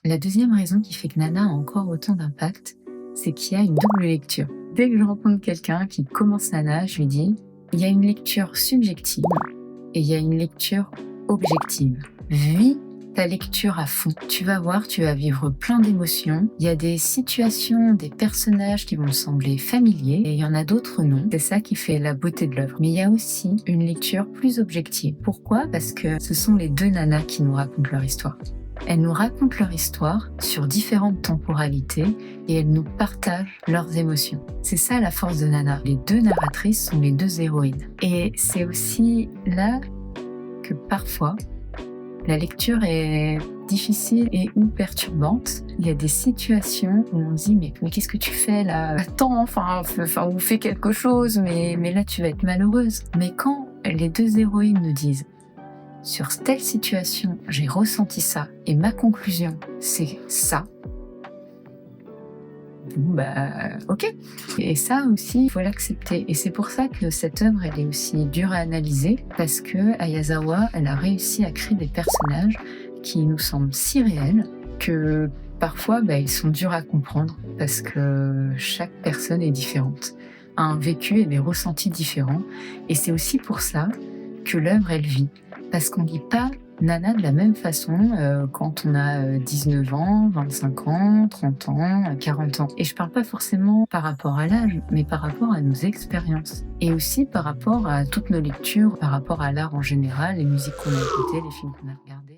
La deuxième raison qui fait que Nana a encore autant d'impact, c'est qu'il y a une double lecture. Dès que je rencontre quelqu'un qui commence Nana, je lui dis, il y a une lecture subjective et il y a une lecture objective. Vis ta lecture à fond. Tu vas voir, tu vas vivre plein d'émotions. Il y a des situations, des personnages qui vont te sembler familiers et il y en a d'autres non. C'est ça qui fait la beauté de l'œuvre. Mais il y a aussi une lecture plus objective. Pourquoi ? Parce que ce sont les deux nanas qui nous racontent leur histoire. Elles nous racontent leur histoire sur différentes temporalités et elles nous partagent leurs émotions. C'est ça la force de Nana. Les deux narratrices sont les deux héroïnes. Et c'est aussi là que parfois, la lecture est difficile et ou perturbante. Il y a des situations où on se dit mais qu'est-ce que tu fais là ? Attends, ou fais quelque chose, mais là tu vas être malheureuse. Mais quand les deux héroïnes nous disent sur telle situation, j'ai ressenti ça et ma conclusion, c'est ça. Ok. Et ça aussi, il faut l'accepter. Et c'est pour ça que cette œuvre, elle est aussi dure à analyser parce que Ayazawa, elle a réussi à créer des personnages qui nous semblent si réels que parfois, ils sont durs à comprendre parce que chaque personne est différente, a un vécu et des ressentis différents. Et c'est aussi pour ça que l'œuvre, elle vit. Parce qu'on ne lit pas Nana de la même façon quand on a 19 ans, 25 ans, 30 ans, 40 ans. Et je parle pas forcément par rapport à l'âge, mais par rapport à nos expériences. Et aussi par rapport à toutes nos lectures, par rapport à l'art en général, les musiques qu'on a écoutées, les films qu'on a regardés.